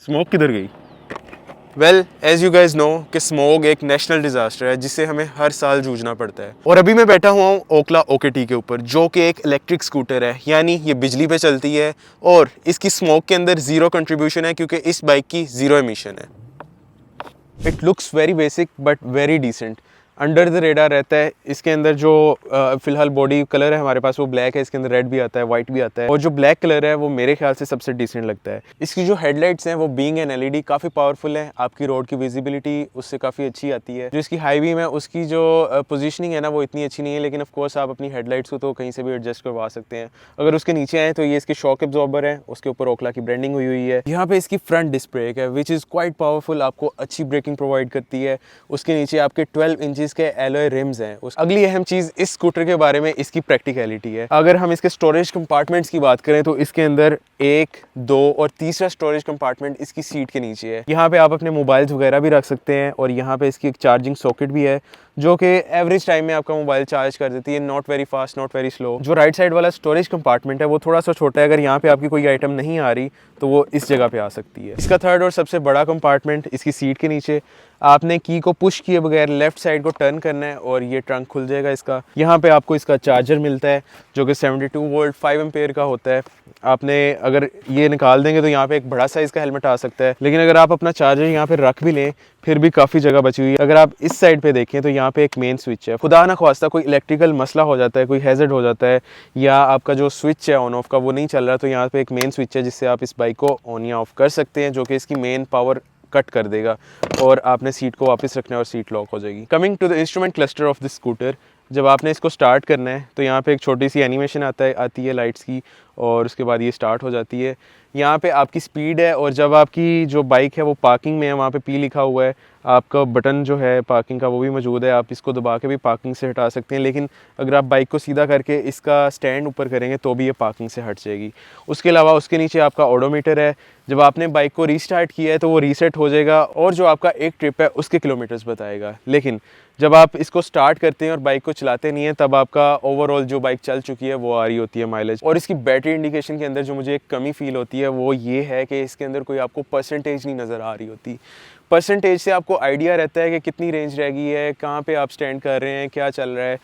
Smoke किधर गई? Well as you guys know कि स्मोग एक नेशनल डिजास्टर है जिससे हमें हर साल जूझना पड़ता है। और अभी मैं बैठा हुआ हूँ ओखला OKT के ऊपर, जो कि एक इलेक्ट्रिक स्कूटर है, यानी ये बिजली पे चलती है और इसकी स्मोक के अंदर ज़ीरो कंट्रीब्यूशन है क्योंकि इस बाइक की ज़ीरो एमिशन है। It looks very basic but very decent, under the radar रहता है। इसके अंदर जो फिलहाल बॉडी कलर है हमारे पास वो ब्लैक है, इसके अंदर रेड भी आता है, वाइट भी आता है, और जो ब्लैक कलर है वो मेरे ख्याल से सबसे डिसेंट लगता है। इसकी जो हेडलाइट्स हैं वो बीइंग एन LED काफ़ी पावरफुल है, आपकी रोड की विजिबिलिटी उससे काफ़ी अच्छी आती है। जो इसकी हाई बीम है उसकी जो पोजिशनिंग है ना वो इतनी अच्छी नहीं है, लेकिन ऑफकोर्स आप अपनी हेडलाइट्स को तो कहीं से भी एडजस्ट करवा सकते हैं। अगर उसके नीचे आए तो ये इसके शॉक एब्जॉर्बर है, उसके ऊपर ओखला की ब्रांडिंग हुई हुई है। यहाँ पे इसकी फ्रंट डिस्क ब्रेक है विच इज़ क्वाइट पावरफुल, आपको अच्छी ब्रेकिंग प्रोवाइड करती है। उसके नीचे आपके 12 इंचेस के एलॉय रिम्स हैं। अगली अहम चीज़ इस स्कूटर के बारे में इसकी प्रैक्टिकलिटी है। अगर हम इसके स्टोरेज कंपार्टमेंट्स की बात करें तो इसके अंदर 1, 2 और तीसरा स्टोरेज कंपार्टमेंट इसकी सीट के नीचे है। यहाँ पे आप अपने मोबाइल्स वगैरह भी रख सकते हैं, और यहाँ पे इसकी एक चार्जिंग सॉकेट भी है जो कि एवरेज टाइम में आपका मोबाइल चार्ज कर देती है, not very fast not very slow. जो राइट साइड वाला स्टोरेज कंपार्टमेंट है वो थोड़ा सा छोटा है, अगर यहाँ पे आपकी कोई आइटम नहीं आ रही तो वो इस जगह पे आ सकती है। इसका थर्ड और सबसे बड़ा कंपार्टमेंट इसकी सीट के नीचे, आपने की को पुश किए बगैर लेफ्ट साइड को टर्न करना है और ये ट्रंक खुल जाएगा इसका। यहाँ पे आपको इसका चार्जर मिलता है जो कि 72 वोल्ट 5 एम्पेयर का होता है। आपने अगर ये निकाल देंगे तो यहाँ पे एक बड़ा साइज़ का हेलमेट आ सकता है, लेकिन अगर आप अपना चार्जर यहाँ पे रख भी लें फिर भी काफ़ी जगह बची हुई है। अगर आप इस साइड पे देखें तो यहाँ पे एक मेन स्विच है, खुदा ना ख्वास्ता कोई इलेक्ट्रिकल मसला हो जाता है, कोई हैज़र्ड हो जाता है, या आपका जो स्विच है ऑन ऑफ का वो नहीं चल रहा, तो यहाँ पे एक मेन स्विच है जिससे आप इस बाइक को ऑन या ऑफ कर सकते हैं, जो कि इसकी मेन पावर कट कर देगा और आपने सीट को वापस रखना है और सीट लॉक हो जाएगी। Coming to the instrument cluster of this scooter, जब आपने इसको स्टार्ट करना है तो यहाँ पे एक छोटी सी एनिमेशन आती है लाइट्स की, और उसके बाद ये स्टार्ट हो जाती है। यहाँ पे आपकी स्पीड है, और जब आपकी जो बाइक है वो पार्किंग में है वहाँ पे P लिखा हुआ है, आपका बटन जो है पार्किंग का वो भी मौजूद है, आप इसको दबा के भी पार्किंग से हटा सकते हैं। लेकिन अगर आप बाइक को सीधा करके इसका स्टैंड ऊपर करेंगे तो भी ये पार्किंग से हट जाएगी। उसके अलावा उसके नीचे आपका ओडोमीटर है, जब आपने बाइक को रीस्टार्ट किया है तो वो रीसेट हो जाएगा और जो आपका एक ट्रिप है उसके किलोमीटर्स बताएगा। लेकिन जब आप इसको स्टार्ट करते हैं और बाइक को चलाते नहीं हैं तब आपका ओवरऑल जो बाइक चल चुकी है वो आ रही होती है माइलेज। और इसकी बैटरी इंडिकेशन के अंदर जो मुझे एक कमी फील होती है वो ये है कि इसके अंदर कोई आपको परसेंटेज नहीं नज़र आ रही होती। परसेंटेज से आपको आइडिया रहता है कि कितनी रेंज रह गई है, कहाँ पे आप स्टैंड कर रहे हैं, क्या चल रहा है,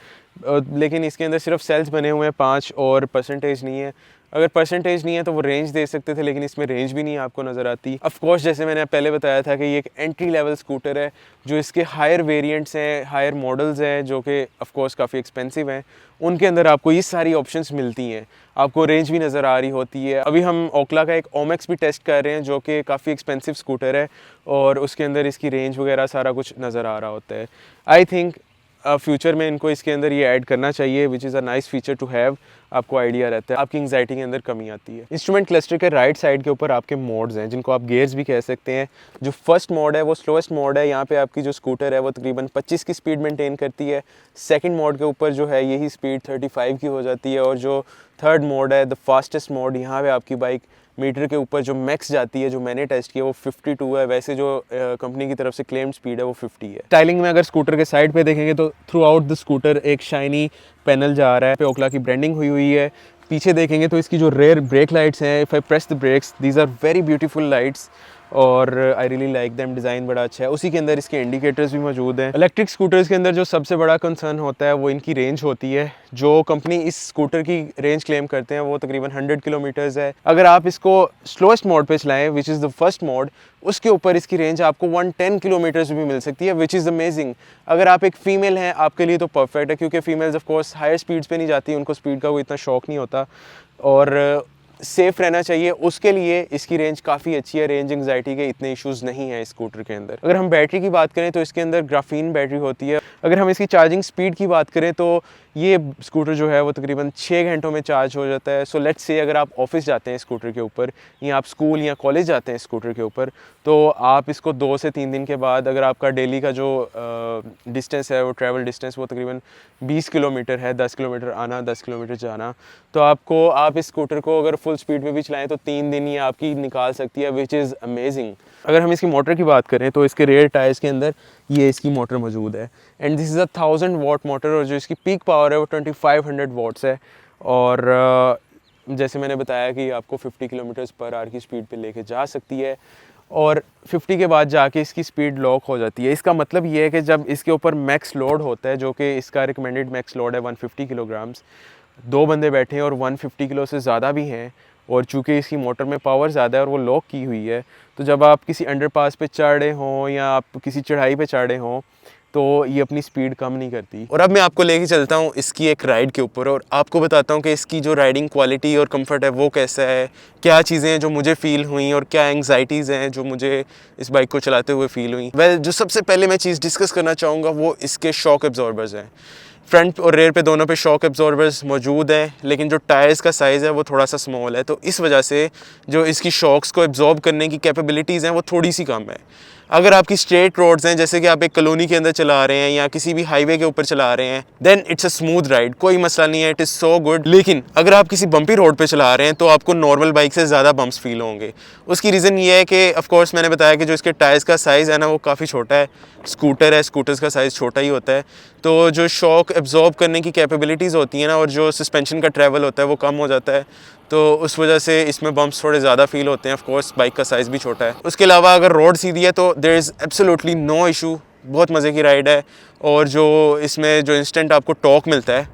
लेकिन इसके अंदर सिर्फ सेल्स बने हुए हैं 5 और परसेंटेज नहीं है। अगर परसेंटेज नहीं है तो वो रेंज दे सकते थे, लेकिन इसमें रेंज भी नहीं आपको नज़र आती। ऑफ कोर्स जैसे मैंने पहले बताया था कि ये एक एंट्री लेवल स्कूटर है, जो इसके हायर वेरिएंट्स हैं, हायर मॉडल्स हैं जो कि ऑफ कोर्स काफ़ी एक्सपेंसिव हैं, उनके अंदर आपको ये सारी ऑप्शंस मिलती हैं, आपको रेंज भी नज़र आ रही होती है। अभी हम ओखला का एक ओमेक्स भी टेस्ट कर रहे हैं जो कि काफ़ी एक्सपेंसिव स्कूटर है, और उसके अंदर इसकी रेंज वगैरह सारा कुछ नज़र आ रहा होता है। आई थिंक फ्यूचर में इनको इसके अंदर ये ऐड करना चाहिए, which is a nice feature to have. आपको आइडिया रहता है, आपकी एंग्जाइटी के अंदर कमी आती है। इंस्ट्रूमेंट क्लस्टर के राइट साइड के ऊपर आपके मोड्स हैं जिनको आप गेयर्स भी कह सकते हैं। जो फर्स्ट मोड है वो स्लोएस्ट मोड है, यहाँ पे आपकी जो स्कूटर है वो तकरीबन 25 की स्पीड मेंटेन करती है। सेकंड मोड के ऊपर जो है यही स्पीड 35 की हो जाती है, और जो थर्ड मोड है द फास्टेस्ट मोड, यहाँ पे आपकी बाइक मीटर के ऊपर जो मैक्स जाती है, जो मैंने टेस्ट किया वो 52 है। वैसे जो कंपनी की तरफ से क्लेम्ड स्पीड है वो 50 है। स्टाइलिंग में अगर स्कूटर के साइड पे देखेंगे तो थ्रू आउट द स्कूटर एक शाइनी पैनल जा रहा है, पे ओखला की ब्रांडिंग हुई हुई है। पीछे देखेंगे तो इसकी जो रेयर ब्रेक लाइट्स हैं, if I press the brakes these are very beautiful lights, और I really like them, design बड़ा अच्छा है। उसी के अंदर इसके इंडिकेटर्स भी मौजूद हैं। इलेक्ट्रिक स्कूटर्स के अंदर जो सबसे बड़ा कंसर्न होता है वो इनकी रेंज होती है। जो कंपनी इस स्कूटर की रेंज क्लेम करते हैं वो तकरीबन 100 किलोमीटर्स है। अगर आप इसको स्लोएस्ट मोड पे चलाएं which is the first mode, उसके ऊपर इसकी रेंज आपको 110 किलोमीटर्स भी मिल सकती है, विच इज़ अमेजिंग। अगर आप एक फ़ीमेल हैं आपके लिए तो परफेक्ट है, क्योंकि females of course higher speeds पे नहीं जाती, उनको स्पीड का कोई इतना शौक नहीं होता और सेफ़ रहना चाहिए, उसके लिए इसकी रेंज काफ़ी अच्छी है। रेंज एंग्जाइटी के इतने इश्यूज़ नहीं हैं इस स्कूटर के अंदर। अगर हम बैटरी की बात करें तो इसके अंदर ग्राफीन बैटरी होती है। अगर हम इसकी चार्जिंग स्पीड की बात करें तो ये स्कूटर जो है वो तकरीबन 6 घंटों में चार्ज हो जाता है। सो लेट्स से अगर आप ऑफिस जाते हैं स्कूटर के ऊपर, या आप स्कूल या कॉलेज जाते हैं स्कूटर के ऊपर, तो आप इसको 2 से 3 दिन के बाद, अगर आपका डेली का जो डिस्टेंस है वो ट्रैवल डिस्टेंस वो तकरीबन 20 किलोमीटर है, 10 किलोमीटर आना 10 किलोमीटर जाना, तो आप इस स्कूटर को अगर फुल स्पीड में भी चलाएं तो 3 दिन ये आपकी निकाल सकती है, विच इज़ अमेजिंग। अगर हम इसकी मोटर की बात करें तो इसके रेयर टायर्स के अंदर ये इसकी मोटर मौजूद है, and this is a 1000 watt motor, और जो इसकी पीक पावर है वो 2500 वाट्स है। और जैसे मैंने बताया कि आपको 50 किलोमीटर्स पर आवर की स्पीड पे लेके जा सकती है। और 50 के बाद जाके इसकी स्पीड लॉक हो जाती है। इसका मतलब ये है कि जब इसके ऊपर मैक्स लोड होता है, जो कि इसका रिकमेंडेड मैक्स लोड है 150 किलोग्राम्स, 2 बंदे बैठे हैं और 150 किलो से ज़्यादा भी हैं, और चूँकि इसकी मोटर में पावर ज़्यादा है और वो लॉक की हुई है, तो जब आप किसी अंडरपास पे चढ़ रहे हों या आप किसी चढ़ाई पे चढ़ रहे हों तो ये अपनी स्पीड कम नहीं करती। और अब मैं आपको लेके चलता हूँ इसकी एक राइड के ऊपर और आपको बताता हूँ कि इसकी जो राइडिंग क्वालिटी और कंफर्ट है वो कैसा है, क्या चीज़ें हैं जो मुझे फ़ील हुई और क्या एंग्जाइटीज़ हैं जो मुझे इस बाइक को चलाते हुए फ़ील हुई। जो सबसे पहले मैं चीज़ डिस्कस करना चाहूँगा वो इसके शॉक एब्जॉर्बर्स हैं। फ्रंट और रेयर पे दोनों पे शॉक एब्जॉर्बर्स मौजूद हैं, लेकिन जो टायर्स का साइज़ है वो थोड़ा सा स्मॉल है, तो इस वजह से जो इसकी शॉक्स को एब्जॉर्ब करने की कैपेबिलिटीज़ हैं वो थोड़ी सी कम है। अगर आपकी स्ट्रेट रोड्स हैं, जैसे कि आप एक कॉलोनी के अंदर चला रहे हैं या किसी भी हाईवे के ऊपर चला रहे हैं, then it's a smooth ride, कोई मसला नहीं है, इट इज़ सो गुड। लेकिन अगर आप किसी बम्पी रोड पे चला रहे हैं तो आपको नॉर्मल बाइक से ज़्यादा बम्प्स फील होंगे। उसकी रीज़न ये है कि ऑफ कोर्स मैंने बताया कि जो इसके टायर्स का साइज़ है ना वो काफ़ी छोटा है, स्कूटर है, स्कूटर्स का साइज़ छोटा ही होता है, तो जो शॉक एब्जॉर्ब करने की कैपेबिलिटीज़ होती हैं ना और जो सस्पेंशन का ट्रैवल होता है वो कम हो जाता है, तो उस वजह से इसमें बम्प्स थोड़े ज़्यादा फील होते हैं। ऑफ कोर्स बाइक का साइज़ भी छोटा है। उसके अलावा अगर रोड सीधी है तो there is absolutely no issue, बहुत मज़े की राइड है। और जो इसमें जो इंस्टेंट आपको टॉर्क मिलता है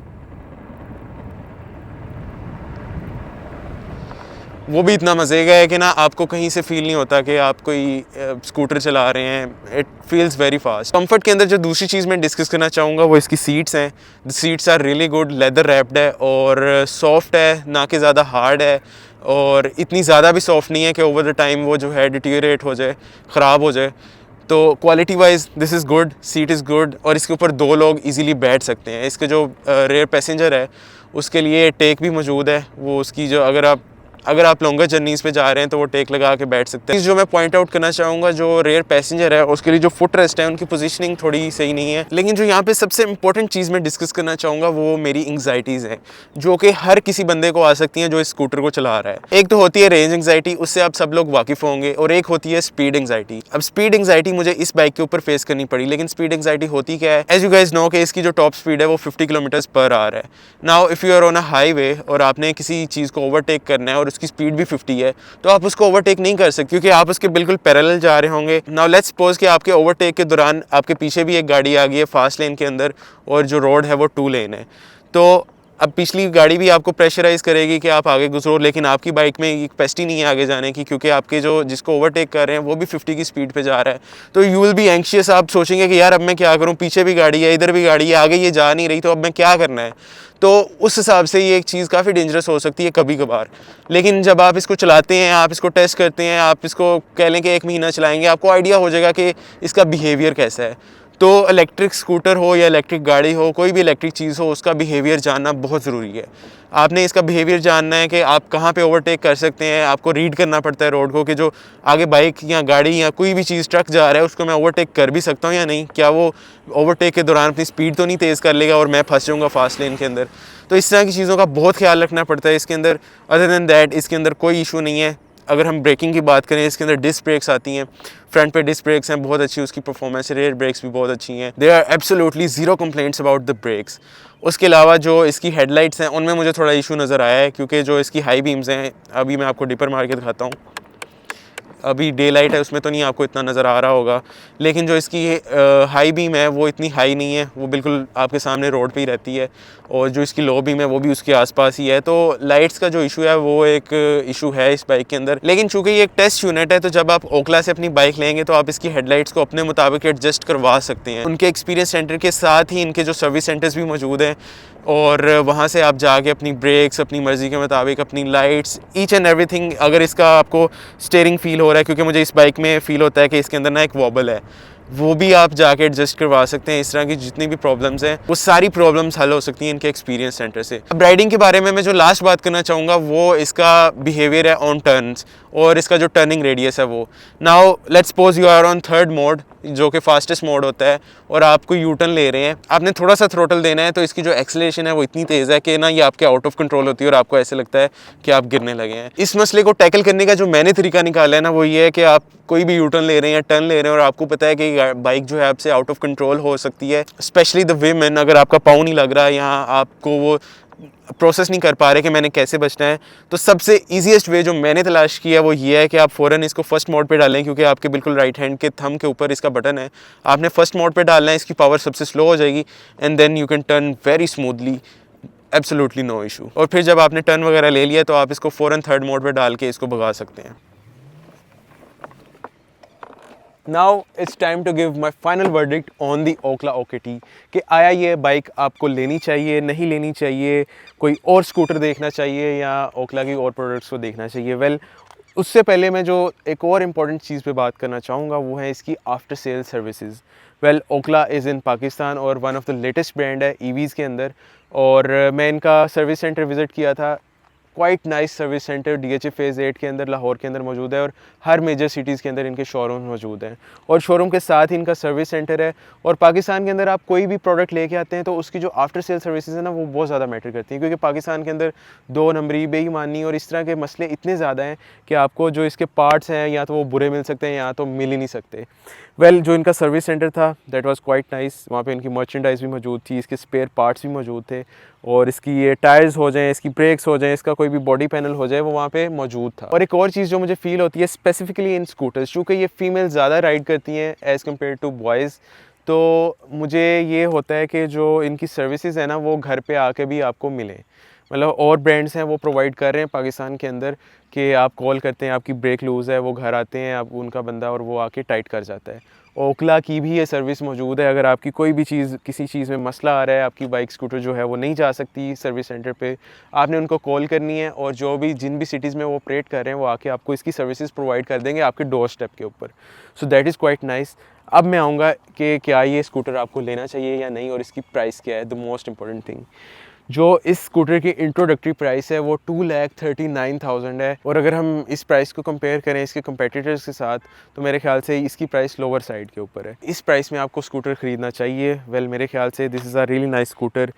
वो भी इतना मज़े का है कि ना आपको कहीं से फील नहीं होता कि आप कोई स्कूटर चला रहे हैं। It feels very fast. Comfort के अंदर जो दूसरी चीज़ मैं डिस्कस करना चाहूँगा वो इसकी सीट्स हैं। The seats are really good, leather wrapped है और सॉफ्ट है, ना कि ज़्यादा हार्ड है और इतनी ज़्यादा भी सॉफ्ट नहीं है कि ओवर द टाइम वो जो है डिटीरियरेट हो जाए, ख़राब हो जाए। तो quality wise this is good, seat is good और इसके ऊपर 2 लोग इजीली बैठ सकते हैं। इसके जो रेयर पैसेंजर है उसके लिए टेक भी मौजूद है, वो उसकी जो अगर आप लॉन्गर जर्नीज़ पे जा रहे हैं तो वो टेक लगा के बैठ सकते हैं। जो मैं पॉइंट आउट करना चाहूँगा, जो रेयर पैसेंजर है उसके लिए जो फुट रेस्ट है उनकी पोजीशनिंग थोड़ी सही नहीं है। लेकिन जो यहाँ पे सबसे इंपॉर्टेंट चीज़ मैं डिस्कस करना चाहूँगा वो मेरी एंग्जाइटीज़ हैं, जो कि हर किसी बंदे को आ सकती हैं जो इस स्कूटर को चला रहा है। एक तो होती है रेंज एंग्जाइटी, उससे आप सब लोग वाकिफ़ होंगे, और एक होती है स्पीड एंग्जाइटी। अब स्पीड एंग्जाइटी मुझे इस बाइक के ऊपर फेस करनी पड़ी, लेकिन स्पीड एंग्जाइटी होती क्या है? एज यू गाइज नो कि इसकी जो टॉप स्पीड है वो 50 किलोमीटर पर आवर है। Now if you are on a highway और आपने किसी चीज़ को ओवरटेक करना है और उसकी स्पीड भी 50 है, तो आप उसको ओवरटेक नहीं कर सकते क्योंकि आप उसके बिल्कुल पैरेलल जा रहे होंगे। नाउ लेट्स सपोज कि आपके ओवरटेक के दौरान आपके पीछे भी एक गाड़ी आ गई है फास्ट लेन के अंदर और जो रोड है वो 2 लेन है, तो अब पिछली गाड़ी भी आपको प्रेशराइज़ करेगी कि आप आगे गुजरो, लेकिन आपकी बाइक में एक कैपेसिटी नहीं है आगे जाने की क्योंकि आपके जो जिसको ओवरटेक कर रहे हैं वो भी 50 की स्पीड पे जा रहा है। तो यू विल बी एंग्शियस, आप सोचेंगे कि यार अब मैं क्या करूं, पीछे भी गाड़ी है, इधर भी गाड़ी है, आगे ये जा नहीं रही, तो अब मैं क्या करना है। तो उस हिसाब से ये एक चीज़ काफ़ी डेंजरस हो सकती है कभी कभार। लेकिन जब आप इसको चलाते हैं, आप इसको टेस्ट करते हैं, आप इसको कह लें कि 1 महीना चलाएंगे, आपको आइडिया हो जाएगा कि इसका बिहेवियर कैसा है। तो इलेक्ट्रिक स्कूटर हो या इलेक्ट्रिक गाड़ी हो, कोई भी इलेक्ट्रिक चीज़ हो, उसका बिहेवियर जानना बहुत ज़रूरी है। आपने इसका बिहेवियर जानना है कि आप कहाँ पे ओवरटेक कर सकते हैं, आपको रीड करना पड़ता है रोड को कि जो आगे बाइक या गाड़ी या कोई भी चीज़ ट्रक जा रहा है उसको मैं ओवरटेक कर भी सकता हूँ या नहीं, क्या वो ओवरटेक के दौरान अपनी स्पीड तो नहीं तेज़ कर लेगा और मैं फंस जाऊँगा फास्ट लेन के अंदर। तो इस तरह की चीज़ों का बहुत ख्याल रखना पड़ता है इसके अंदर। अदर दैन दैट इसके अंदर कोई इशू नहीं है। अगर हम ब्रेकिंग की बात करें, इसके अंदर डिस्क ब्रेक्स आती हैं, फ्रंट पे डिस्क ब्रेक्स हैं, बहुत अच्छी उसकी परफॉर्मेंस है, रेयर ब्रेक्स भी बहुत अच्छी हैं। There are absolutely zero complaints about the brakes. उसके अलावा जो इसकी हेडलाइट्स हैं उनमें मुझे थोड़ा इशू नज़र आया है क्योंकि जो इसकी हाई बीम्स हैं, अभी मैं आपको डिपर मार के दिखाता हूँ, अभी डे लाइट है उसमें तो नहीं आपको इतना नज़र आ रहा होगा, लेकिन जो इसकी हाई बीम है वो इतनी हाई नहीं है, वो बिल्कुल आपके सामने रोड पे ही रहती है, और जो इसकी लो बीम है वो भी उसके आसपास ही है। तो लाइट्स का जो इशू है वो एक इशू है इस बाइक के अंदर। लेकिन चूंकि ये एक टेस्ट यूनिट है, तो जब आप ओखला से अपनी बाइक लेंगे तो आप इसकी हेडलाइट्स को अपने मुताबिक एडजस्ट करवा सकते हैं। उनके एक्सपीरियंस सेंटर के साथ ही इनके जो सर्विस सेंटर्स भी मौजूद हैं, और वहाँ से आप जाके अपनी ब्रेक्स अपनी मर्ज़ी के मुताबिक, अपनी लाइट्स, ईच एंड एवरीथिंग, अगर इसका आपको स्टीयरिंग फील हो रहा है, क्योंकि मुझे इस बाइक में फ़ील होता है कि इसके अंदर ना एक वॉबल है, वो भी आप जाके एडजस्ट करवा सकते हैं। इस तरह की जितनी भी प्रॉब्लम्स हैं वो सारी प्रॉब्लम्स हल हो सकती हैं इनके एक्सपीरियंस सेंटर से। अब राइडिंग के बारे में मैं जो लास्ट बात करना चाहूँगा वो इसका बिहेवियर है ऑन टर्न्स और इसका जो टर्निंग रेडियस है वो। Now let's suppose you are on third mode, जो कि फास्टेस्ट मोड होता है, और आपको यू टर्न ले रहे हैं, आपने थोड़ा सा थ्रोटल देना है, तो इसकी जो एक्सेलरेशन है वो इतनी तेज़ है कि ना ये आपके आउट ऑफ कंट्रोल होती है और आपको ऐसे लगता है कि आप गिरने लगे हैं। इस मसले को टैकल करने का जो मैंने तरीका निकाला है ना वो ये है कि आप कोई भी यू टर्न ले रहे हैं या टर्न ले रहे हैं और आपको पता है कि बाइक जो है आपसे आउट ऑफ कंट्रोल हो सकती है, स्पेशली द वीमेन, अगर आपका पाँव नहीं लग रहा है या आपको वो प्रोसेस नहीं कर पा रहे कि मैंने कैसे बचना है, तो सबसे ईजीएस्ट वे जो मैंने तलाश किया वो ये है कि आप फ़ौरन इसको फर्स्ट मोड पे डालें, क्योंकि आपके बिल्कुल राइट हैंड के थंब के ऊपर इसका बटन है। आपने फर्स्ट मोड पे डालना है, इसकी पावर सबसे स्लो हो जाएगी and then you can turn very smoothly, absolutely no issue. और फिर जब आपने टर्न वगैरह ले लिया तो आप इसको फ़ौरन थर्ड मोड पे डाल के इसको भगा सकते हैं। Now it's time to give my final verdict on the Okhla OKT कि आया ये बाइक आपको लेनी चाहिए, नहीं लेनी चाहिए, कोई और स्कूटर देखना चाहिए या ओखला की और प्रोडक्ट्स को देखना चाहिए। वेल उससे पहले मैं जो एक और इम्पॉर्टेंट चीज़ पे बात करना चाहूँगा वो है इसकी after sale services. Well Okhla is in Pakistan और one of the latest brand है ईवीज़ के अंदर, और मैं इनका सर्विस सेंटर विज़िट किया था। Quite nice service centre DHA phase 8 के अंदर लाहौर के अंदर मौजूद है, और हर मेजर सिटीज़ के अंदर इनके शोरूम मौजूद हैं, और शोरूम के साथ ही इनका सर्विस सेंटर है। और पाकिस्तान के अंदर आप कोई भी प्रोडक्ट लेके आते हैं तो उसकी जो आफ्टर सेल सर्विसेज है ना वो बहुत ज़्यादा मैटर करती हैं, क्योंकि पाकिस्तान के अंदर 2 नंबरी, बेईमानी और इस तरह के मसले इतने ज़्यादा हैं कि आपको जो इसके पार्ट्स हैं या तो वो बुरे मिल सकते हैं या तो मिल ही नहीं सकते। वेल जो इनका सर्विस सेंटर था दैट वाज क्वाइट नाइस, वहाँ पे इनकी मर्चेंडाइज भी मौजूद थी, इसके स्पेयर पार्ट्स भी मौजूद थे, और इसकी ये टायर्स हो जाएं, इसकी ब्रेक्स हो जाएं, इसका कोई भी बॉडी पैनल हो जाए वो वहाँ पे मौजूद था। और एक और चीज़ जो मुझे फील होती है स्पेसिफिकली इन स्कूटर्स, चूँकि ये फीमेल ज़्यादा राइड करती हैं एज़ कम्पेयर टू बॉयज़, तो मुझे ये होता है कि जो इनकी सर्विसेज है ना वो घर पे आके भी आपको मिलें। मतलब और ब्रांड्स हैं वो प्रोवाइड कर रहे हैं पाकिस्तान के अंदर कि आप कॉल करते हैं, आपकी ब्रेक लूज़ है, वो घर आते हैं आप उनका बंदा और वो आके टाइट कर जाता है। ओखला की भी ये सर्विस मौजूद है। अगर आपकी कोई भी चीज़ किसी चीज़ में मसला आ रहा है, आपकी बाइक स्कूटर जो है वो नहीं जा सकती सर्विस सेंटर पे, आपने उनको कॉल करनी है और जो भी जिन भी सिटीज़ में वो ऑपरेट कर रहे हैं वो आके आपको इसकी सर्विसेज प्रोवाइड कर देंगे आपके डोर स्टेप के ऊपर। So that is quite nice. अब मैं आऊँगा कि क्या ये स्कूटर आपको लेना चाहिए या नहीं, और इसकी प्राइस क्या है, द मोस्ट इंपॉर्टेंट थिंग। जो इस स्कूटर की इंट्रोडक्टरी प्राइस है वो 2,39,000 है, और अगर हम इस प्राइस को कंपेयर करें इसके कंपेटिटर्स के साथ तो मेरे ख्याल से इसकी प्राइस लोअर साइड के ऊपर है। इस प्राइस में आपको स्कूटर ख़रीदना चाहिए। वेल मेरे ख्याल से this is a really nice scooter.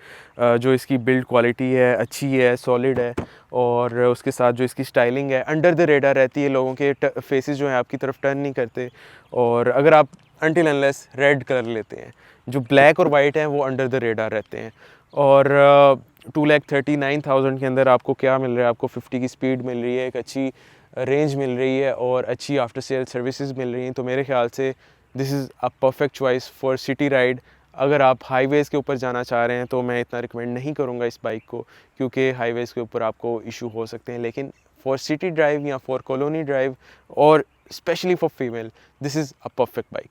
जो इसकी बिल्ड क्वालिटी है अच्छी है, सॉलिड है, और उसके साथ जो इसकी स्टाइलिंग है अंडर द रेडार रहती है, लोगों के फेसेस जो हैं आपकी तरफ टर्न नहीं करते। और अगर आप अनटिल अनलेस रेड कलर लेते हैं, जो ब्लैक और वाइट हैं वो अंडर द रेडार रहते हैं। और 2,39,000 के अंदर आपको क्या मिल रहा है, आपको 50 की स्पीड मिल रही है, एक अच्छी रेंज मिल रही है और अच्छी आफ्टर सेल सर्विसेज मिल रही हैं। तो मेरे ख्याल से this is a perfect choice for city ride. अगर आप हाईवेज़ के ऊपर जाना चाह रहे हैं तो मैं इतना रिकमेंड नहीं करूँगा इस बाइक को, क्योंकि हाईवेज़ के ऊपर आपको इशू हो सकते हैं, लेकिन फॉर सिटी ड्राइव या फॉर कॉलोनी ड्राइव और specially for female this is a perfect bike.